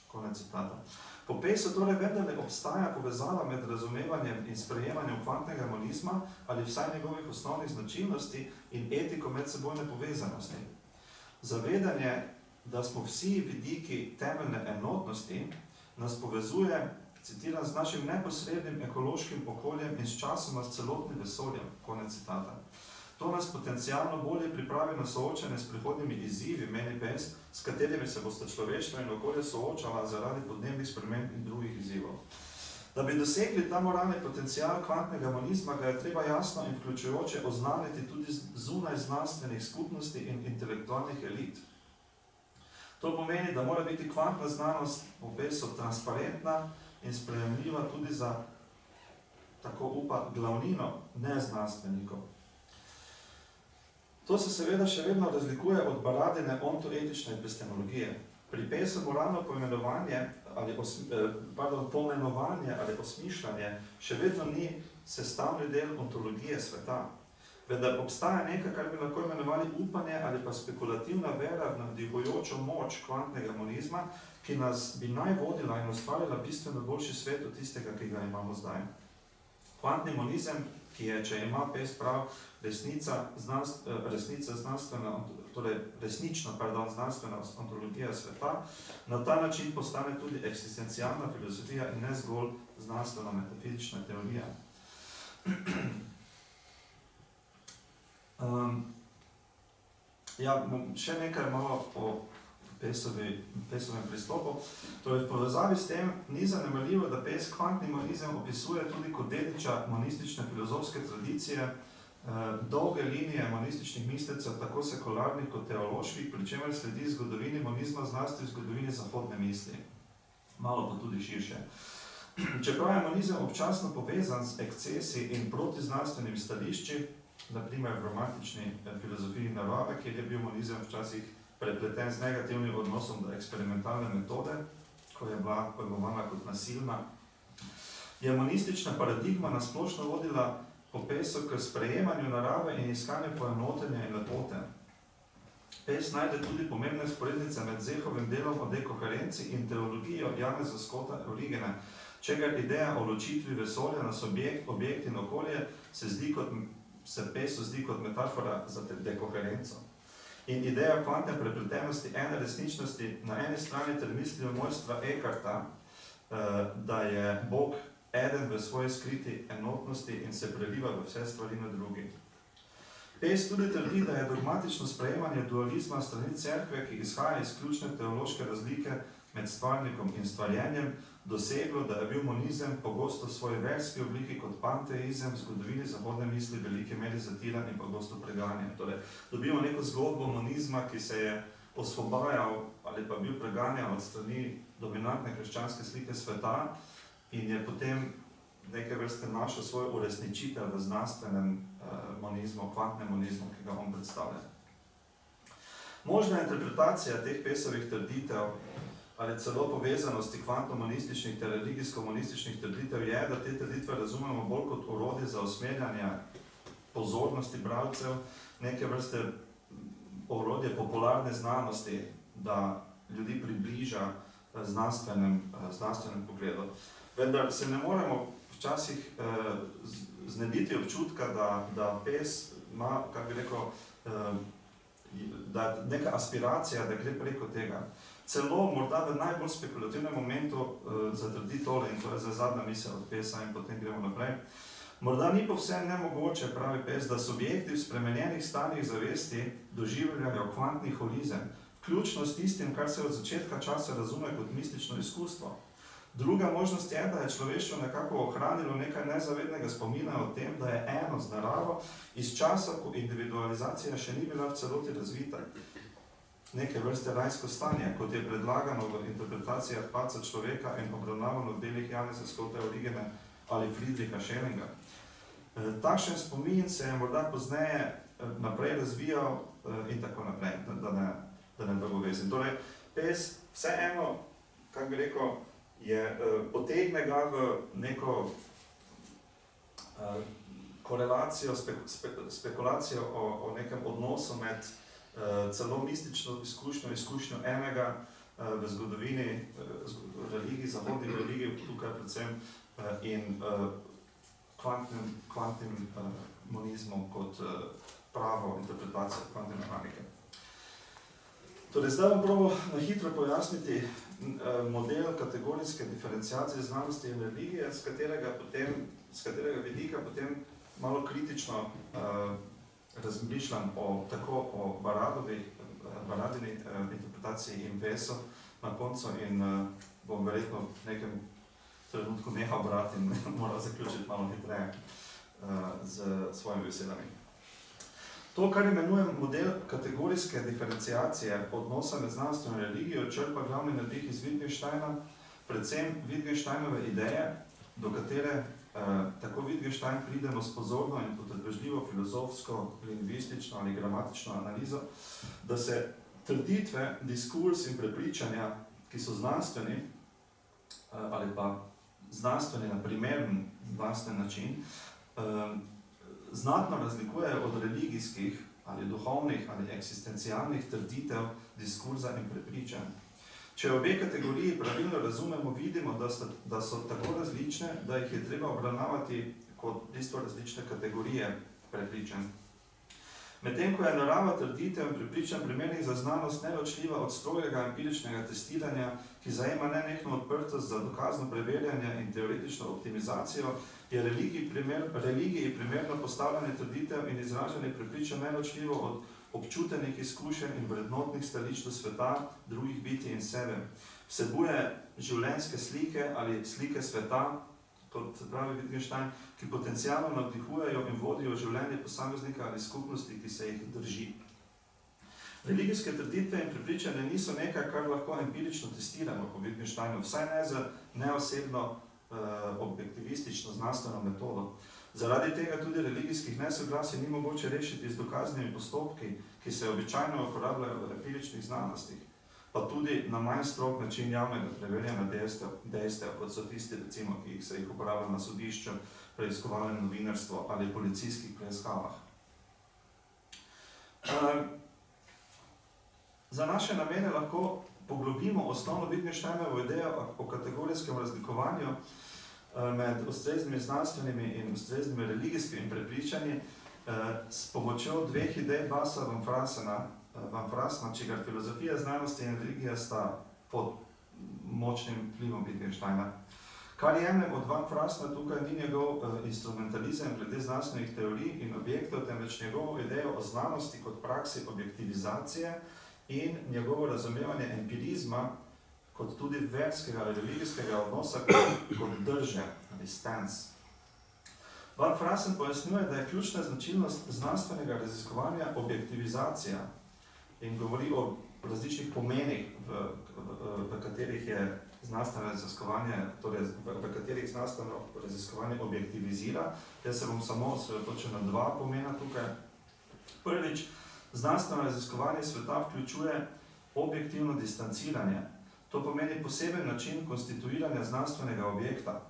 Konec citata. Po Pacesu torej vendarle obstaja povezava med razumevanjem in sprejemanjem kvantnega monizma ali vsaj njegovih osnovnih značilnosti in etiko medsebojne povezanosti. Zavedanje, da smo vsi vidiki temeljne enotnosti, nas povezuje, citiram, z našim neposrednim ekološkim okoljem in s časoma s celotnim vesoljem. Konec citata. To nas potencialno bolje pripravi na soočanje s prihodnjimi izzivi, meni Pace, s katerimi se bosta človeštvo in okolje soočala zaradi podnebnih sprememb in drugih izzivov. Da bi dosegli ta moralni potencial kvantnega monizma, ga je treba jasno in vključujoče oznaniti tudi zunaj znanstvenih skupnosti in intelektualnih elit. To pomeni, da mora biti kvantna znanost po Pacesu transparentna in sprejemljiva tudi za, tako upa, glavnino neznanstvenikov. To se seveda še vedno razlikuje od baradine ontoetične epistemologije. Pri Pacesu moralno poimenovanje ali osmišljanje še vedno ni sestavni del ontologije sveta. Vendar obstaja nekaj, kar bi lahko imenovali upanje ali pa spekulativna vera v navdihujočo moč kvantnega monizma, ki nas bi naj vodila in ustvarila bistveno boljši svet od tistega, ki ga imamo zdaj. Kvantni monizem, ki je, če ima Pace prav, znanstvena ontologija sveta, na ta način postane tudi eksistencialna filozofija in ne zgolj znanstvena metafizična teorija. Še nekaj malo o Pacevem pristopu. Torej, v povezavi s tem ni zanemarljivo, da Pace kvantni monizem opisuje tudi kot dediča monistične filozofske tradicije, dolge linije monističnih mislecev, tako sekularnih kot teoloških, pri čemer sledi zgodovini monizma, zlasti v zgodovini zahodne misli. Malo pa tudi širše. Čeprav je monizem občasno povezan z ekscesi in protiznanstvenimi stališči, na primer v romantični filozofiji narave, kjer je bil monizem včasih prepleten z negativnim odnosom do eksperimentalne metode, ko je bila pojmovana kot nasilna, je monistična paradigma nasplošno vodila po Pacesu k sprejemanju narave in iskanju poenotenja in lepote. Pace najde tudi pomembne vzporednice med Zehovim delom o dekoherenci in teologijo Janeza Scotta Origena, čegar ideja o ločitvi vesolja na subjekt, objekt in okolje se Paceu zdi kot metafora za dekoherenco. In ideja kvantne prepletenosti ene resničnosti na eni strani ter mislijo mojstra Eckarta, da je Bog eden v svoji skriti enotnosti in se preliva v vse stvari na drugi. Pace tudi trdi, da je dogmatično sprejemanje dualizma strani cerkve, ki izhaja iz ključne teološke razlike med stvarnikom in stvarjenjem, doseglo, da je bil monizem pogosto v svoji verski obliki kot panteizem v zgodovini zahodne misli v veliki meri zatiran in pogosto preganjen. Torej, dobimo neko zgodbo monizma, ki se je osvobajal ali pa bil preganjan od strani dominantne krščanske slike sveta in je potem neke vrste našel svoj uresničitev v znanstvenem monizmu, kvantnem monizmu, ki ga on predstavlja. Možna interpretacija teh Pacevih trditev ali celo povezanosti kvantno-monističnih ter religijsko-monističnih trditev je, da te trditve razumemo bolj kot orodje za usmerjanje pozornosti bralcev, neke vrste orodje popularne znanosti, da ljudi približa znanstvenem pogledu. Vendar se ne moremo včasih znebiti občutka, da Pace ima, kako bi rekel, da je neka aspiracija, da gre preko tega. Celo morda v najbolj spekulativnem momentu zatrdi tole, in to je zadnja misel od Pacea in potem gremo naprej. Morda ni povsem nemogoče, pravi Pace, da subjekti v spremenjenih stanjih zavesti doživljajo kvantni holizem, vključno s tistim, kar se od začetka časa razume kot mistično izkustvo. Druga možnost je, da je človeštvo nekako ohranilo nekaj nezavednega spomina o tem, da je eno z naravo iz časa, ko individualizacija še ni bila v celoti razvita. Neke vrste rajsko stanje, kot je predlagano v interpretacijah Paca človeka in obravnavano v delih Janeza Scotta Origena ali Friedricha Schellinga. Takšen spomin se je morda pozneje naprej razvijal in tako naprej, da ne dolgovezim. Torej, Pace vseeno, kako bi rekel, potegne ga v neko korelacijo, spekulacijo o nekem odnosu med celo mistično izkušnjo enega v zgodovini religij, zahodnih religij, tukaj predvsem, in kvantnim monizmom kot pravo interpretacijo kvantne mehanike. Torej, zdaj bom probal na hitro pojasniti model kategorijske diferenciacije znanosti in religije, z katerega vidika potem malo kritično razmišljam tako o Baradini interpretaciji in Veso na koncu in bom verjetno v nekem trenutku nehal brati in moral zaključiti malo hitreje z svojimi besedami. To, kar imenujem model kategorijske diferenciacije odnosa med znanstveno in religijo, črpa glavni navdih iz Wittgensteina, predvsem Wittgensteinove ideje, do katere tako Wittgenstein pridemo s pozorno in potrpežljivo filozofsko, lingvistično ali gramatično analizo, da se trditve, diskurs in prepričanja, ki so znanstveni ali pa znanstveni na primeren znanstven način, znatno razlikujejo od religijskih ali duhovnih ali eksistencialnih trditev, diskurza in prepričanj. Če obe kategoriji pravilno razumemo, vidimo, da so tako različne, da jih je treba obravnavati kot bistvo različne kategorije prepričanj. Medtem ko je narava trditev in prepričanj primernih za znanost neločljiva od strogega empiričnega testiranja, ki zajema nenehno odprtost za dokazno preverjanje in teoretično optimizacijo, je religiji primerno postavljanje trditev in izražanje prepričanj neločljivo od občutenih izkušenj in vrednotnih stališč do sveta, drugih bitij in sebe. Vsebuje življenjske slike ali slike sveta, kot pravi Wittgenstein, ki potencialno navdihujejo in vodijo življenje posameznika ali skupnosti, ki se jih drži. Religijske trditve in prepričanja niso nekaj, kar lahko empirično testiramo po Wittgensteinu, vsaj ne za neosebno objektivistično znanstveno metodo. Zaradi tega tudi religijskih nesoglasij ni mogoče rešiti z dokaznimi postopki, ki se običajno uporabljajo v empiričnih znanostih, pa tudi na manj strog način javnega preverjanja dejstev, kot so tisti, recimo, ki se jih uporablja na sodišču, preiskovalnem novinarstvu ali policijskih preiskavah. Za naše namene lahko poglobimo osnovno Wittgensteinovo idejo o kategorijskem razlikovanju med ustreznimi znanstvenimi in ustreznimi religijskimi prepričanji s pomočjo dveh idej Basa Van Frasena, čigar filozofija znanosti in religija sta pod močnim vplivom Wittgensteina. Kar jemljem od Van Frasena tukaj ni njegov instrumentalizem glede znanstvenih teorij in objektov, temveč njegovo idejo o znanosti kot praksi objektivizacije in njegovo razumevanje empirizma kot tudi verskega ali religijskega odnosa kot drže ali stance. Van Frasen pojasnjuje, da je ključna značilnost znanstvenega raziskovanja objektivizacija in govori o različnih pomenih, v katerih je znanstveno raziskovanje, torej v katerih znanstveno raziskovanje objektivizira. Jaz se bom samo osredotočil na dva pomena tukaj. Prvič, znanstveno raziskovanje sveta vključuje objektivno distanciranje. To pomeni poseben način konstituiranja znanstvenega objekta.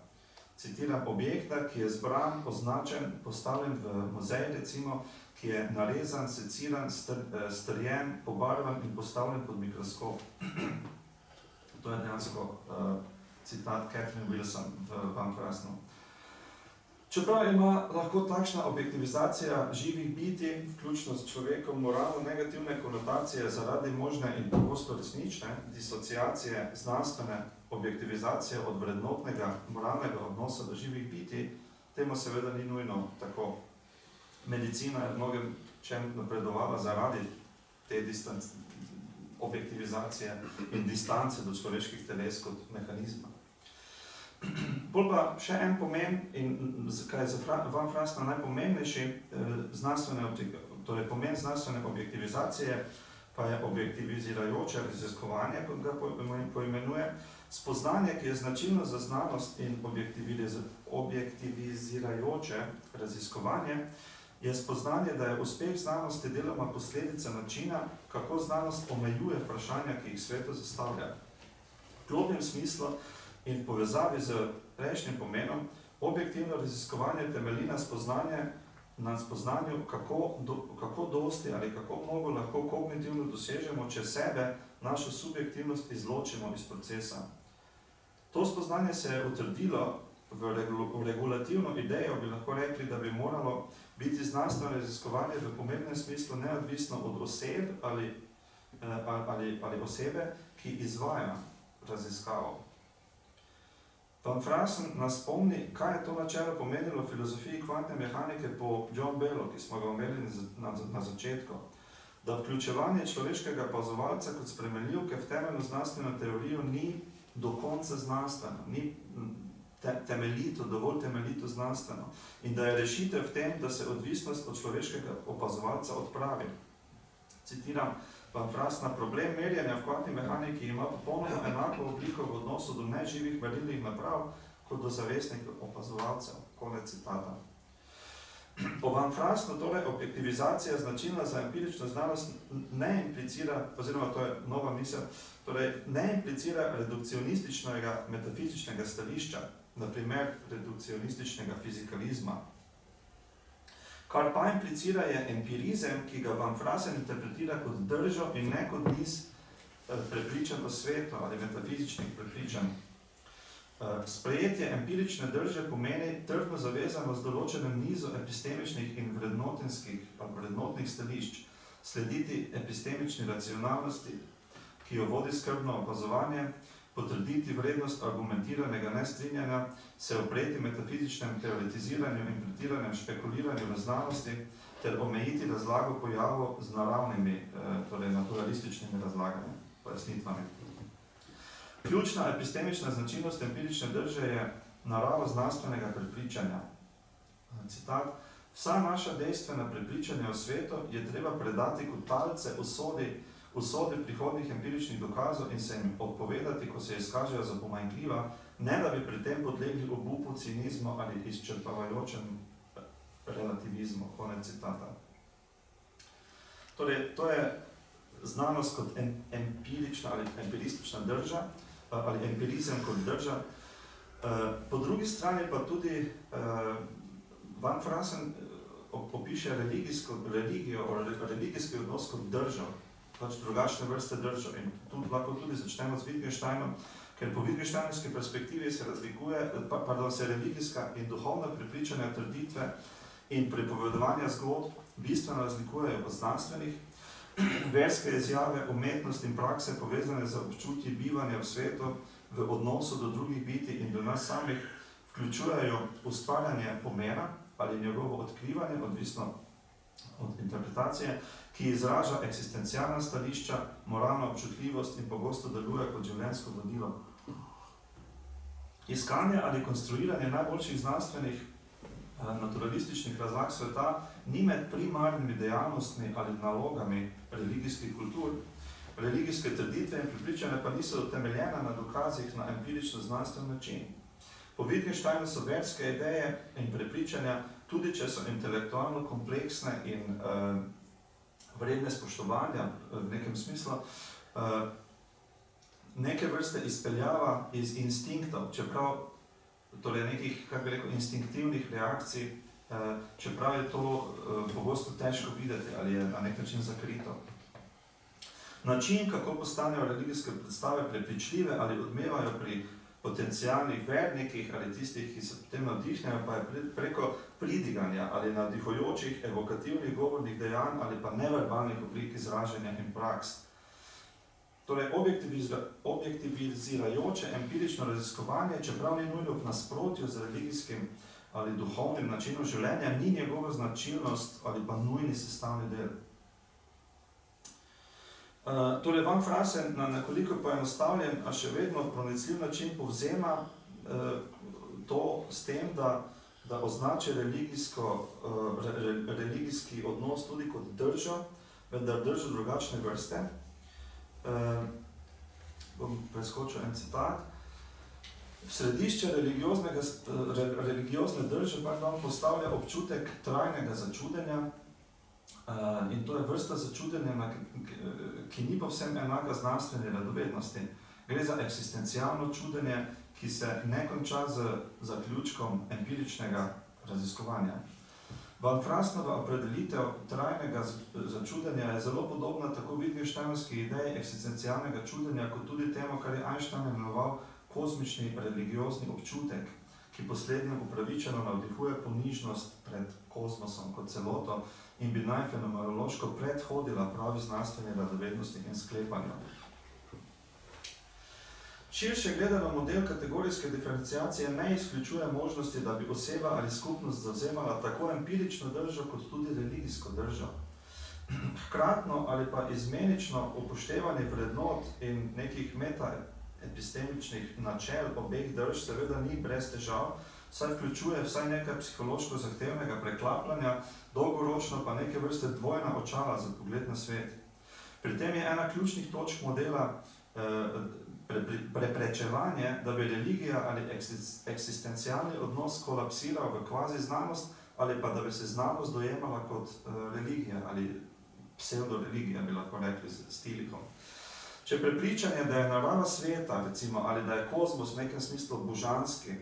Citiram, objekta, ki je zbran, označen, postavljen v muzej, recimo, ki je narezan, seciran, strjen, pobarvan in postavljen pod mikroskop. To je dejansko citat Catherine Wilson v Van Frasenu. Čeprav ima lahko takšna objektivizacija živih bitij, vključno s človekom, moralno negativne konotacije zaradi možne in pogosto resnične disociacije znanstvene objektivizacije od vrednotnega moralnega odnosa do živih bitij, temu seveda ni nujno tako. Medicina je v mnogem čem napredovala zaradi te objektivizacije in distance do človeških teles kot mehanizma. Bolj pa še en pomen, in kaj je za Van Frasena najpomembnejši, torej pomen znanstvene objektivizacije, pa je objektivizirajoče raziskovanje, kot ga poimenuje, spoznanje, ki je značilno za znanost in objektivizirajoče raziskovanje, je spoznanje, da je uspeh znanosti deloma posledica načina, kako znanost omejuje vprašanja, ki jih svetu zastavlja. V globnem smislu in v povezavi z prejšnjim pomenom, objektivno raziskovanje temelji na spoznanje, na spoznanju, kako dosti ali kako mnogo lahko kognitivno dosežemo, če sebe, našo subjektivnost izločimo iz procesa. To spoznanje se je utrdilo v regulativno idejo, bi lahko rekli, da bi moralo biti znanstveno raziskovanje v pomembnem smislu neodvisno od oseb ali osebe, ki izvaja raziskavo. Van Fraassen nas spomni, kaj je to načelo pomenilo v filozofiji kvantne mehanike po John Bellu, ki smo ga omenili na začetku, da vključevanje človeškega opazovalca kot spremenljivke v temeljno znanstveno teorijo ni do konca znanstveno, ni dovolj temeljito znanstveno in da je rešitev v tem, da se odvisnost od človeškega opazovalca odpravi. Citiram Van Fraassena, problem merjenja v kvantni mehaniki ima popolnoma enako obliko v odnosu do neživih merilnih naprav kot do zavestnih opazovalcev. Konec citata. Po Van Fraassenu torej objektivizacija značilna za empirično znanost ne implicira, oziroma to je nova misel, torej ne implicira redukcionističnega metafizičnega stališča, na primer redukcionističnega fizikalizma. Kar pa implicira je empirizem, ki ga Van Fraassen interpretira kot držo in ne kot niz prepričanj o svetu ali metafizičnih prepričanj. Sprejetje empirične drže pomeni trdno zavezanost določenem nizu epistemičnih in vrednotnih stališč, slediti epistemični racionalnosti, ki jo vodi skrbno opazovanje, potrditi vrednost argumentiranega nestrinjanja, se opreti metafizičnem teoretiziranju in pretiranem špekuliranju v znanosti ter omejiti razlago pojavov z naravnimi, torej naturalističnimi razlagami, pojasnitvami. Ključna epistemična značilnost empirične drže je narava znanstvenega prepričanja. Citat: vsa naša dejstvena prepričanja o svetu je treba predati kot talce usodi prihodnih empiričnih dokazov in se jim odpovedati, ko se izkažejo za pomanjkljiva, ne da bi pri tem podlegli obupu, cinizmu ali izčrpavajočem relativizmu. Konec citata. Torej, to je znanost kot empirična ali empiristična drža, ali empirizem kot drža. Po drugi strani pa tudi Van Fraassen opiše religijski odnos kot držo, pač drugačne vrste držav. In tu lahko tudi začnemo z Wittgensteinom, ker po Wittgensteinovski perspektivi se religijska in duhovna prepričanja, trditve in pripovedovanja zgodb bistveno razlikujejo od znanstvenih. Verske izjave, umetnost in prakse povezane z občutji bivanja v svetu, v odnosu do drugih bitij in do nas samih, vključujejo ustvarjanje pomena ali njegovo odkrivanje, odvisno od interpretacije, ki izraža eksistencialna stališča, moralno občutljivost in pogosto deluje kot življenjsko vodilo. Iskanje ali konstruiranje najboljših znanstvenih naturalističnih razlag sveta ni med primarnimi dejavnostmi ali nalogami religijskih kultur. Religijske trditve in prepričanja pa niso utemeljene na dokazih na empirično znanstven način. Po Wittgensteinu so verske ideje in prepričanja, tudi če so intelektualno kompleksne in vredne spoštovanja v nekem smislu, neke vrste izpeljava iz instinktov, čeprav torej nekih, kako bi rekel, instinktivnih reakcij, čeprav je to pogosto težko videti ali je na nek način zakrito. Način, kako postanejo religijske predstave prepričljive ali odmevajo pri potencialnih vernikih ali tistih, ki se potem navdihnejo, pa je preko pridiganja ali navdihujočih, evokativnih govornih dejanj ali pa neverbalnih oblik izražanja in praks. Torej, objektivizirajoče empirično raziskovanje, čeprav ni nujno v nasprotju z religijskim ali duhovnim načinom življenja, ni njegova značilnost ali pa nujni sestavni del. Torej, Van Fraassen na nekoliko poenostavljen, a še vedno pronicljiv način povzema to s tem, da označi religijski odnos tudi kot držo, vendar držo drugačne vrste. Bom preskočil en citat. V središče religiozne drže postavlja občutek trajnega začudenja, in to je vrsta začudenja, ki ni povsem enaka znanstveni radovednosti. Gre za eksistencialno čudenje, ki se ne konča z zaključkom empiričnega raziskovanja. Van Frasnova opredelitev trajnega začudenja je zelo podobna tako Wittgensteinovski ideji eksistencialnega čudenja, kot tudi temu, kar je Einstein imenoval kozmični religiozni občutek, ki poslednjem upravičeno navdihuje ponižnost pred kozmosom kot celoto in bi naj fenomenološko predhodila pravi znanstveni radovednosti in sklepanju. Širše gledano model kategorijske diferenciacije ne izključuje možnosti, da bi oseba ali skupnost zavzemala tako empirično držo, kot tudi religijsko držo. Hkratno ali pa izmenično upoštevanje vrednot in nekih metaepistemičnih načel obeh drž seveda ni brez težav, saj vključuje vsaj nekaj psihološko zahtevnega preklapljanja, dolgoročno pa neke vrste dvojna očala za pogled na svet. Pri tem je ena ključnih točk modela preprečevanje, da bi religija ali eksistencialni odnos kolapsiral v kvazi znanost ali pa da bi se znanost dojemala kot religija ali pseudoreligija, bi lahko rekli s Tillichom. Če prepričanje, da je narava sveta, recimo, ali da je kozmos v nekem smislu božanski,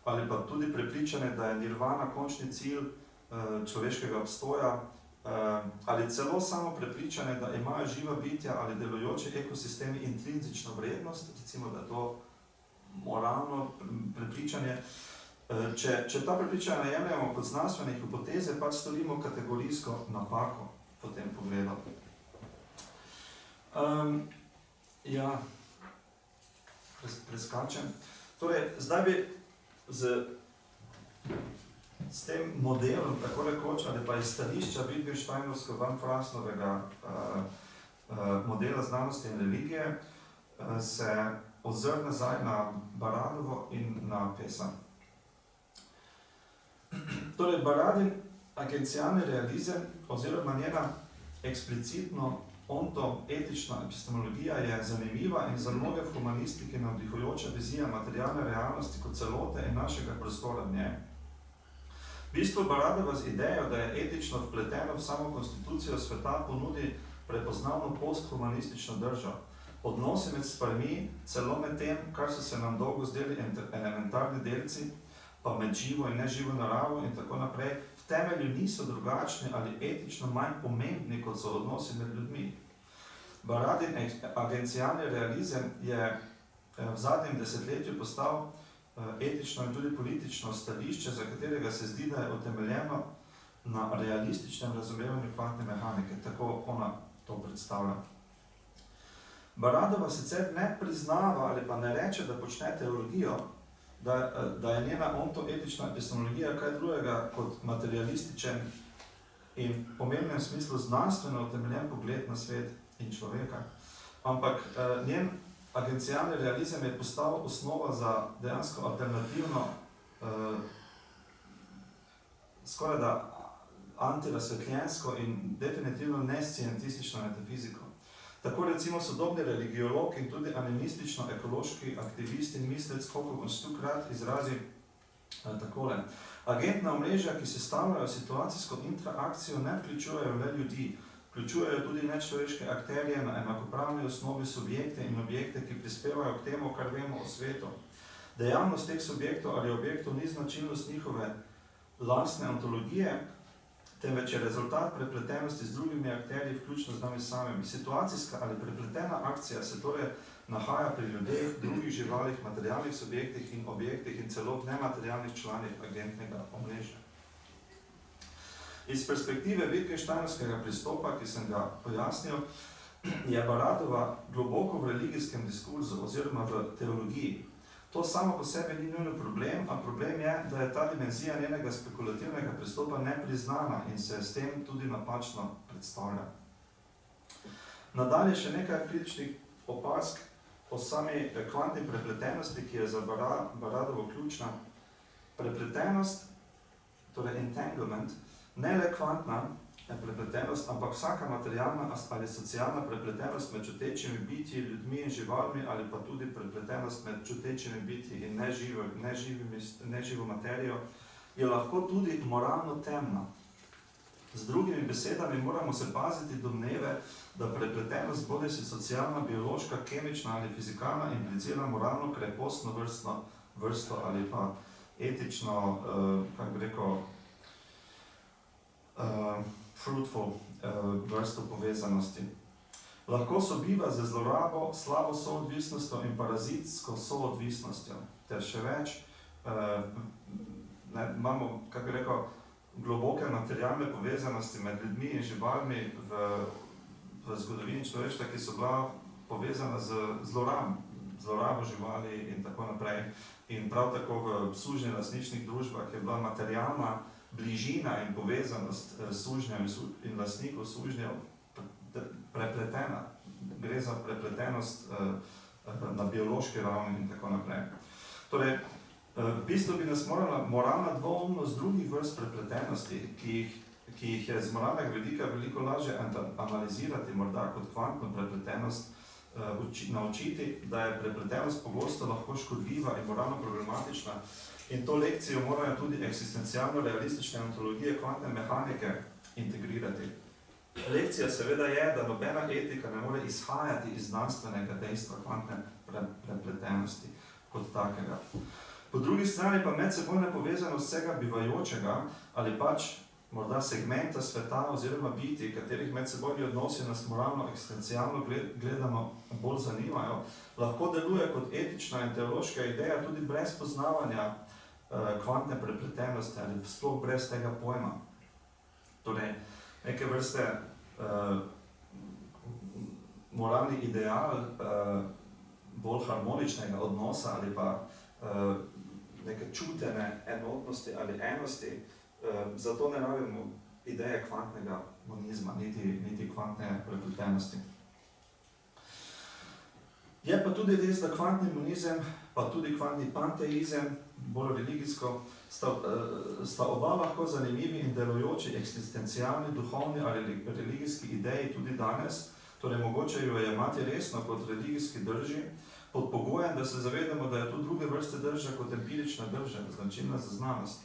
ali pa tudi prepričanje, da je nirvana končni cilj človeškega obstoja, ali celo samo prepričanje, da imajo živa bitja ali delujoči ekosistemi intrinzično vrednost, recimo, da je to moralno prepričanje. Če ta prepričanja jemljamo kot znanstvene hipoteze, pač storimo kategorijsko napako po tem pogledu. Preskačem. Torej, zdaj bi s tem modelom, tako rekoč, ali pa iz stališča Wittgensteinovsko-Van Frasnovega modela znanosti in religije, se ozr nazaj na Baradovo in na Pesa. Torej, Baradin agencialni realizem oziroma njena eksplicitno ontoetična epistemologija je zanimiva in za mnoge v humanistiki navdihujoča vizija materialne realnosti kot celote in našega prostora v njej. Bistvo Baradova z idejo, da je etično vpleteno v samo konstitucijo sveta, ponudi prepoznavno posthumanistično držo. Odnosi med stvarmi, celo med tem, kar so se nam dolgo zdeli elementarni delci, pa med živo in neživo naravo in tako naprej, v temelju niso drugačni ali etično manj pomembni, kot so odnosi med ljudmi. Baradin agencialni realizem je v zadnjem desetletju postal etično in tudi politično stališče, za katerega se zdi, da je utemeljeno na realističnem razumevanju kvantne mehanike, tako ona to predstavlja. Baradova sicer ne priznava ali pa ne reče, da počne teologijo, da je njena ontoetična epistemologija kaj drugega kot materialističen in v pomembnem smislu znanstveno utemeljen pogled na svet in človeka. Ampak njen agencialni realizem je postal osnova za dejansko alternativno, skoraj da antirazsvetljensko in definitivno nescientistično metafiziko. Tako recimo sodobni religiolog in tudi animistično-ekološki aktivist in mislec Kokov in Stukrat izrazi takole. Agentna omrežja, ki sestavljajo situacijsko interakcijo, ne vključujejo le ljudi, vključujejo tudi nečloveške akterje na enakopravni osnovi subjekte in objekte, ki prispevajo k temu, kar vemo o svetu. Dejavnost teh subjektov ali objektov ni značilnost njihove lastne ontologije, temveč je rezultat prepletenosti z drugimi akterji, vključno z nami samimi. Situacijska ali prepletena akcija se torej nahaja pri ljudeh, drugih živalih, materialnih subjektih in objektih in celo nematerialnih članih agentnega omrežja. Iz perspektive Wittgensteinovskega pristopa, ki sem ga pojasnil, je Baradova globoko v religijskem diskurzu oziroma v teologiji. To samo po sebi ni nujno problem, a problem je, da je ta dimenzija njenega spekulativnega pristopa nepriznana in se s tem tudi napačno predstavlja. Nadalje še nekaj kritičnih opazk o sami kvantni prepletenosti, ki je za Baradovo ključna. Prepletenost, torej entanglement, ne le kvantna prepletenost, ampak vsaka materialna ali socialna prepletenost med čutečimi bitji, ljudmi in živalmi ali pa tudi prepletenost med čutečimi bitji in neživo materijo je lahko tudi moralno temna. Z drugimi besedami moramo se paziti domneve, da prepletenost bodisi socialna, biološka, kemična ali fizikalna implicira moralno krepostno vrsto ali pa etično, kako bi rekel, fruitful vrsto povezanosti. Lahko sobiva z zlorabo, slabo soodvisnostjo in parazitsko soodvisnostjo, ter še več, imamo, kako bi rekel, globoke materialne povezanosti med ljudmi in živalmi v zgodovini človeštva, ki so bila povezana z zlorabo živali in tako naprej. In prav tako v sužnje-lastničnih družbah je bila materialna bližina in povezanost sužnjev in lastnikov sužnjev prepletena. Gre za prepletenost na biološki ravni in tako naprej. Torej, v bistvu bi nas morala moralna dvoumnost drugih vrst prepletenosti, ki jih je z moralnega vidika veliko lažje analizirati, morda kot kvantno prepletenost, naučiti, da je prepletenost pogosto lahko škodljiva in moralno problematična. In to lekcijo morajo tudi eksistencialno-realistične ontologije kvantne mehanike integrirati. Lekcija seveda je, da nobena etika ne more izhajati iz znanstvenega dejstva kvantne prepletenosti kot takega. Po drugi strani pa medsebojna povezanost vsega bivajočega ali pač morda segmenta sveta oziroma bitij, katerih medsebojni odnosi nas moralno eksistencialno gledano bolj zanimajo, lahko deluje kot etična in teološka ideja tudi brez poznavanja kvantne prepletenosti ali sploh brez tega pojma. Torej, neke vrste moralni ideal bolj harmoničnega odnosa ali pa neke čutene enotnosti ali enosti, zato ne rabimo ideje kvantnega monizma, niti kvantne prepletenosti. Je pa tudi res, da kvantni monizem, pa tudi kvantni panteizem, bolj religijsko, sta oba lahko zanimivi in delujoči eksistencialni, duhovni ali religijski ideji tudi danes, torej mogoče jo jemati resno kot religijski drži, pod pogojem, da se zavedamo, da je tu druge vrste drža kot empirična drža, značilna za znanost.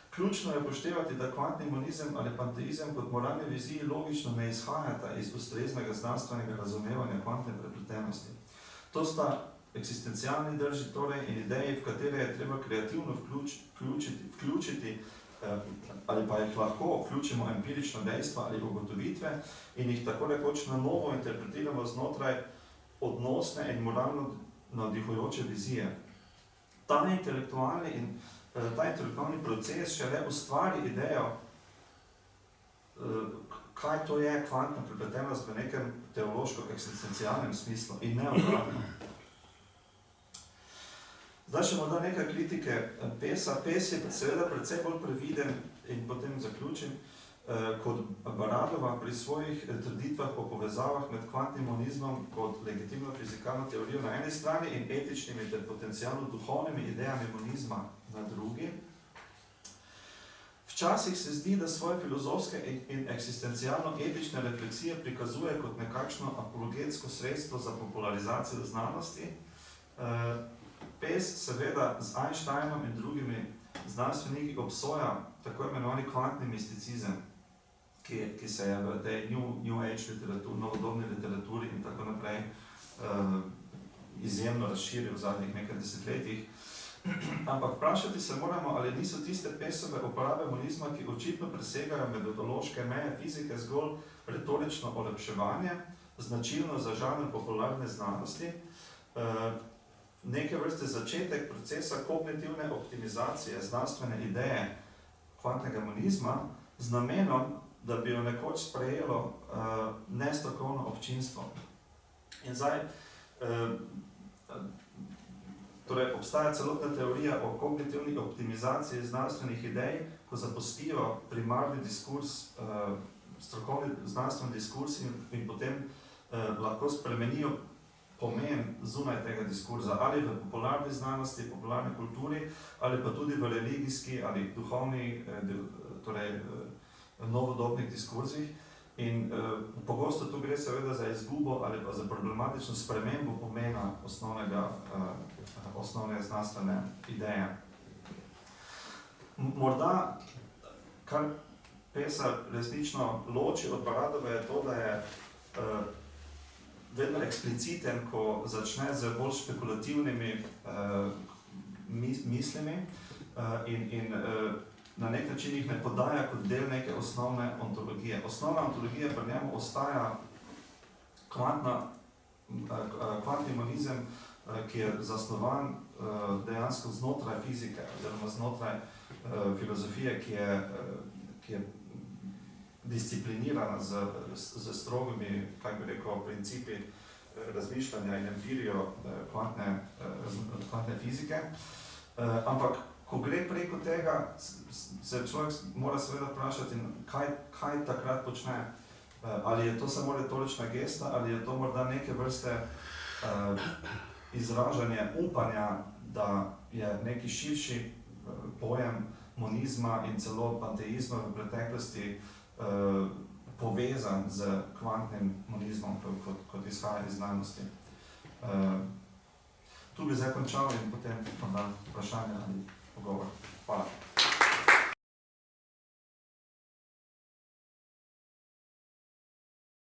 Ključno je upoštevati, da kvantni monizem ali panteizem kot moralni viziji logično ne izhajata iz ustreznega znanstvenega razumevanja kvantne prepletenosti. To sta eksistencialni drži torej in ideji, v katere je treba kreativno vključiti ali pa jih lahko vključimo empirično dejstva ali ugotovitve in jih tako rekoč na novo interpretiramo znotraj odnosne in moralno navdihujoče vizije. Ta intelektualni proces šele ustvari idejo, kaj to je kvantna prepletenost v nekem teološko-eksistencialnem smislu in ne obratno. Zdaj še morda nekaj kritike Pesa. Pes je seveda precej bolj previden in potem zaključim, kot Baradova pri svojih trditvah o povezavah med kvantnim monizmom kot legitimno fizikalno teorijo na eni strani in etičnimi ter potencialno duhovnimi idejami monizma na drugi. Včasih se zdi, da svoje filozofske in eksistencialno-etične refleksije prikazuje kot nekakšno apologetsko sredstvo za popularizacijo znanosti. Pes seveda z Einsteinom in drugimi znanstveniki obsoja tako imenovani kvantni misticizem, ki se je v tej New Age literaturi, novodobni literaturi in tako naprej izjemno razširil v zadnjih nekaj desetletjih. Ampak vprašati se moramo, ali niso tiste Pesove uporabe monizma, ki očitno presegajo metodološke meje fizike, zgolj retorično olepševanje, značilno za žanr popularne znanosti, neke vrste začetek procesa kognitivne optimizacije znanstvene ideje kvantnega monizma z namenom, da bi jo nekoč sprejelo nestrokovno občinstvo. In zdaj, torej obstaja celotna teorija o kognitivni optimizaciji znanstvenih idej, ko zapustijo primarni diskurs, strokovni znanstveni diskurs in potem lahko spremenijo pomen zunaj tega diskurza, ali v popularni znanosti, popularni kulturi, ali pa tudi v religijski ali duhovni, torej novodobnih diskurzih. In pogosto tu gre seveda za izgubo ali pa za problematično spremembo pomena osnovne znanstvene ideje. Morda, kar Pesa resnično loči od Baradove, je to, da je vedno ekspliciten, ko začne z bolj špekulativnimi mislimi in na nek način jih ne podaja kot del neke osnovne ontologije. Osnovna ontologija pri njemu ostaja kvantni monizem, ki je zasnovan dejansko znotraj fizike oziroma znotraj filozofije, ki je disciplinirana z strogimi, kako bi rekel, principi razmišljanja in empirijo kvantne fizike. Ampak, ko gre preko tega, se človek mora seveda vprašati, kaj takrat počne. Ali je to samo retorična gesta, ali je to morda neke vrste izražanje upanja, da je neki širši pojem monizma in celo panteizma v preteklosti povezan z kvantnim monizmom, kot izhaja iz znanosti. Tu bi zdaj končal in potem podam vprašanje ali pogovor. Hvala.